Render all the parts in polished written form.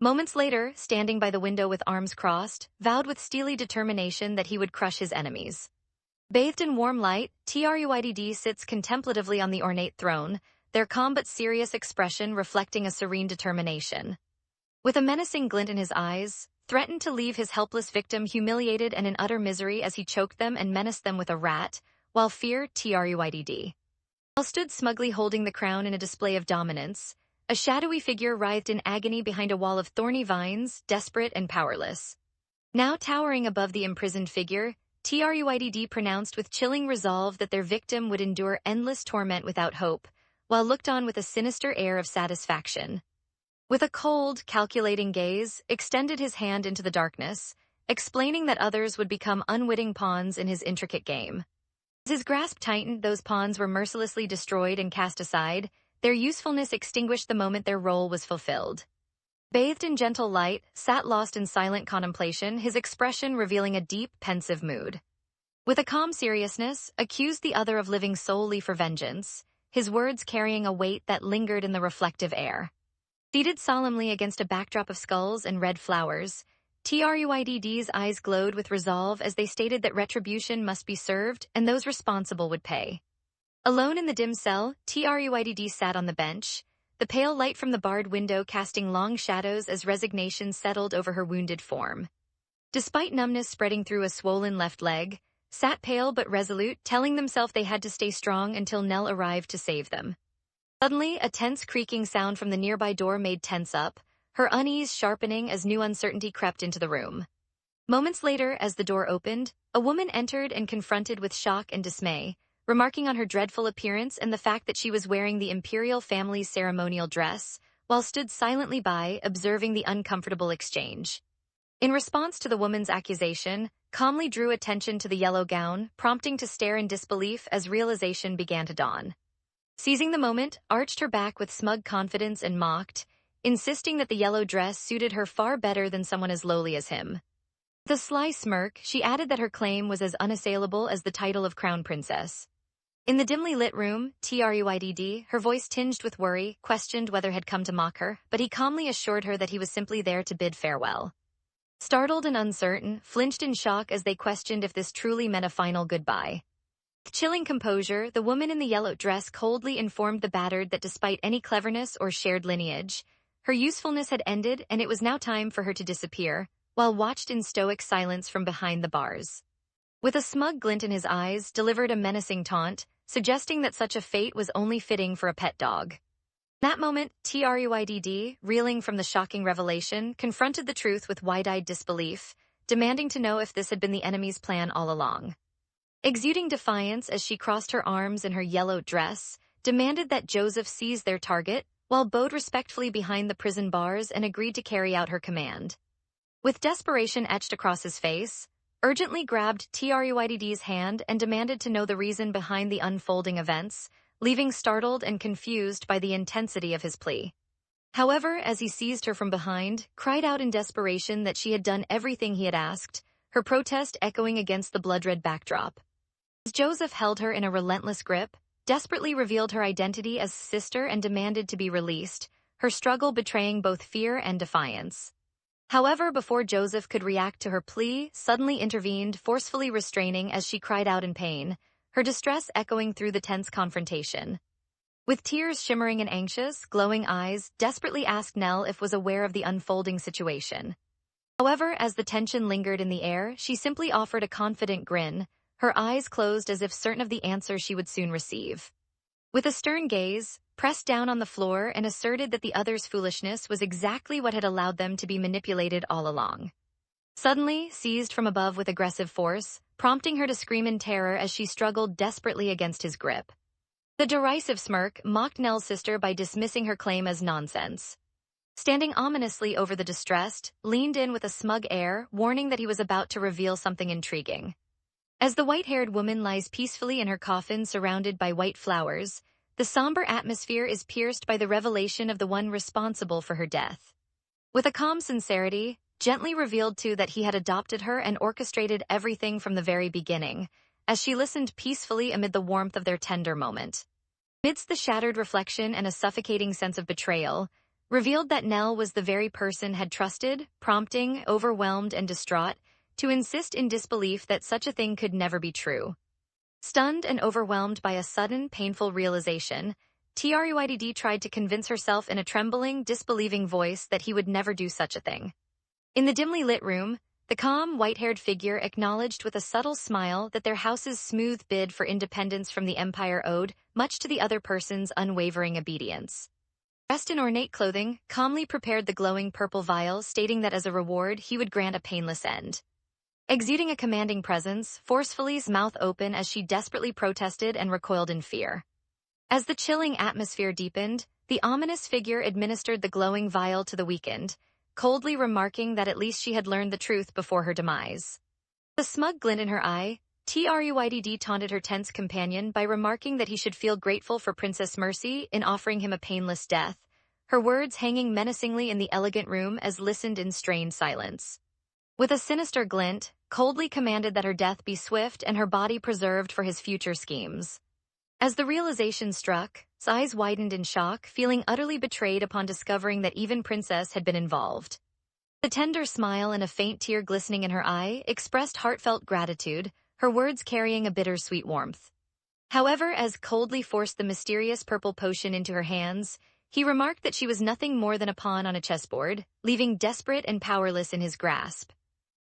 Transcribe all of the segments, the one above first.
Moments later, standing by the window with arms crossed, vowed with steely determination that he would crush his enemies. Bathed in warm light, Truydd sits contemplatively on the ornate throne, their calm but serious expression reflecting a serene determination. With a menacing glint in his eyes, threatened to leave his helpless victim humiliated and in utter misery as he choked them and menaced them with a rat, while fear Truydd stood smugly holding the crown in a display of dominance. A shadowy figure writhed in agony behind a wall of thorny vines, desperate and powerless. Now towering above the imprisoned figure, Truydd pronounced with chilling resolve that their victim would endure endless torment without hope, while looked on with a sinister air of satisfaction. With a cold, calculating gaze, extended his hand into the darkness, explaining that others would become unwitting pawns in his intricate game. As his grasp tightened, those pawns were mercilessly destroyed and cast aside, their usefulness extinguished the moment their role was fulfilled. Bathed in gentle light, sat lost in silent contemplation, his expression revealing a deep, pensive mood. With a calm seriousness, accused the other of living solely for vengeance, his words carrying a weight that lingered in the reflective air. Seated solemnly against a backdrop of skulls and red flowers, Truydd's eyes glowed with resolve as they stated that retribution must be served and those responsible would pay. Alone in the dim cell, Truydd sat on the bench, the pale light from the barred window casting long shadows as resignation settled over her wounded form. Despite numbness spreading through a swollen left leg, sat pale but resolute, telling themselves they had to stay strong until Nell arrived to save them. Suddenly, a tense creaking sound from the nearby door made tense up, her unease sharpening as new uncertainty crept into the room. Moments later, as the door opened, a woman entered and confronted with shock and dismay, remarking on her dreadful appearance and the fact that she was wearing the imperial family's ceremonial dress, while stood silently by, observing the uncomfortable exchange. In response to the woman's accusation, calmly drew attention to the yellow gown, prompting to stare in disbelief as realization began to dawn. Seizing the moment, arched her back with smug confidence and mocked, insisting that the yellow dress suited her far better than someone as lowly as him. With a sly smirk, she added that her claim was as unassailable as the title of crown princess. In the dimly lit room, Truydd, her voice tinged with worry, questioned whether had come to mock her, but he calmly assured her that he was simply there to bid farewell. Startled and uncertain, flinched in shock as they questioned if this truly meant a final goodbye. With chilling composure, the woman in the yellow dress coldly informed the battered that despite any cleverness or shared lineage, her usefulness had ended and it was now time for her to disappear, while watched in stoic silence from behind the bars. With a smug glint in his eyes, delivered a menacing taunt, suggesting that such a fate was only fitting for a pet dog. In that moment, Truydd, reeling from the shocking revelation, confronted the truth with wide-eyed disbelief, demanding to know if this had been the enemy's plan all along. Exuding defiance as she crossed her arms in her yellow dress, demanded that Joseph seize their target, while bowed respectfully behind the prison bars and agreed to carry out her command. With desperation etched across his face, urgently grabbed Truydd's hand and demanded to know the reason behind the unfolding events, leaving startled and confused by the intensity of his plea. However, as he seized her from behind, cried out in desperation that she had done everything he had asked, her protest echoing against the blood-red backdrop. As Joseph held her in a relentless grip, desperately revealed her identity as sister and demanded to be released, her struggle betraying both fear and defiance. However, before Joseph could react to her plea, suddenly intervened, forcefully restraining as she cried out in pain, her distress echoing through the tense confrontation. With tears shimmering and anxious, glowing eyes, desperately asked Nell if was aware of the unfolding situation. However, as the tension lingered in the air, she simply offered a confident grin, her eyes closed as if certain of the answer she would soon receive. With a stern gaze, pressed down on the floor and asserted that the other's foolishness was exactly what had allowed them to be manipulated all along. Suddenly, seized from above with aggressive force, prompting her to scream in terror as she struggled desperately against his grip. The derisive smirk mocked Nell's sister by dismissing her claim as nonsense. Standing ominously over the distressed, leaned in with a smug air, warning that he was about to reveal something intriguing. As the white-haired woman lies peacefully in her coffin surrounded by white flowers, the somber atmosphere is pierced by the revelation of the one responsible for her death. With a calm sincerity, gently revealed too that he had adopted her and orchestrated everything from the very beginning, as she listened peacefully amid the warmth of their tender moment. Amidst the shattered reflection and a suffocating sense of betrayal, revealed that Nell was the very person had trusted, prompting, overwhelmed, and distraught, to insist in disbelief that such a thing could never be true. Stunned and overwhelmed by a sudden, painful realization, Truydd tried to convince herself in a trembling, disbelieving voice that he would never do such a thing. In the dimly lit room, the calm, white-haired figure acknowledged with a subtle smile that their house's smooth bid for independence from the Empire owed much to the other person's unwavering obedience. Dressed in ornate clothing, calmly prepared the glowing purple vial, stating that as a reward he would grant a painless end. Exuding a commanding presence, forcefully's mouth open as she desperately protested and recoiled in fear. As the chilling atmosphere deepened, the ominous figure administered the glowing vial to the weakened, coldly remarking that at least she had learned the truth before her demise. The smug glint in her eye, Truydd taunted her tense companion by remarking that he should feel grateful for Princess Mercy in offering him a painless death, her words hanging menacingly in the elegant room as listened in strained silence. With a sinister glint, coldly commanded that her death be swift and her body preserved for his future schemes. As the realization struck, his eyes widened in shock, feeling utterly betrayed upon discovering that even Princess had been involved. The tender smile and a faint tear glistening in her eye expressed heartfelt gratitude, her words carrying a bittersweet warmth. However, as coldly forced the mysterious purple potion into her hands, he remarked that she was nothing more than a pawn on a chessboard, leaving desperate and powerless in his grasp.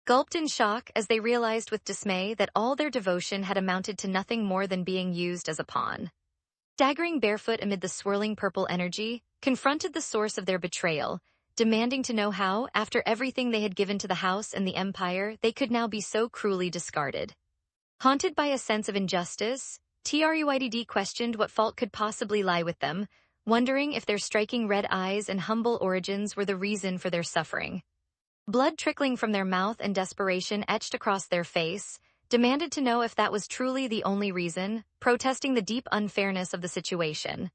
Gulped in shock as they realized with dismay that all their devotion had amounted to nothing more than being used as a pawn. Staggering barefoot amid the swirling purple energy, confronted the source of their betrayal, demanding to know how, after everything they had given to the house and the empire, they could now be so cruelly discarded. Haunted by a sense of injustice, Truydd questioned what fault could possibly lie with them, wondering if their striking red eyes and humble origins were the reason for their suffering. Blood trickling from their mouth and desperation etched across their face, demanded to know if that was truly the only reason, protesting the deep unfairness of the situation.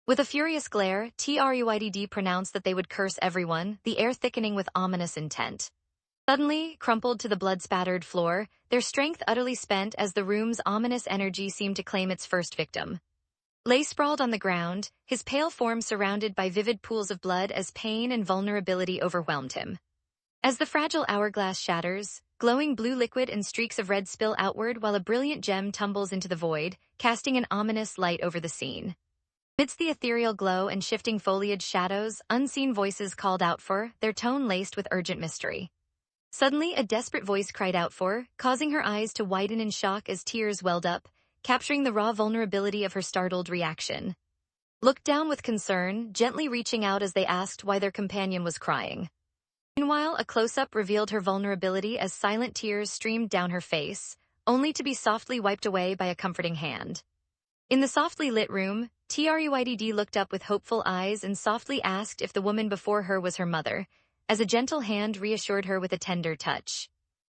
With a furious glare, Truydd pronounced that they would curse everyone, the air thickening with ominous intent. Suddenly, crumpled to the blood-spattered floor, their strength utterly spent as the room's ominous energy seemed to claim its first victim. Lay sprawled on the ground, his pale form surrounded by vivid pools of blood as pain and vulnerability overwhelmed him. As the fragile hourglass shatters, glowing blue liquid and streaks of red spill outward while a brilliant gem tumbles into the void, casting an ominous light over the scene. Amidst the ethereal glow and shifting foliage shadows, unseen voices called out for, their tone laced with urgent mystery. Suddenly, a desperate voice cried out for, causing her eyes to widen in shock as tears welled up, capturing the raw vulnerability of her startled reaction. Looked down with concern, gently reaching out as they asked why their companion was crying. Meanwhile, a close-up revealed her vulnerability as silent tears streamed down her face, only to be softly wiped away by a comforting hand. In the softly lit room, Truydd looked up with hopeful eyes and softly asked if the woman before her was her mother, as a gentle hand reassured her with a tender touch.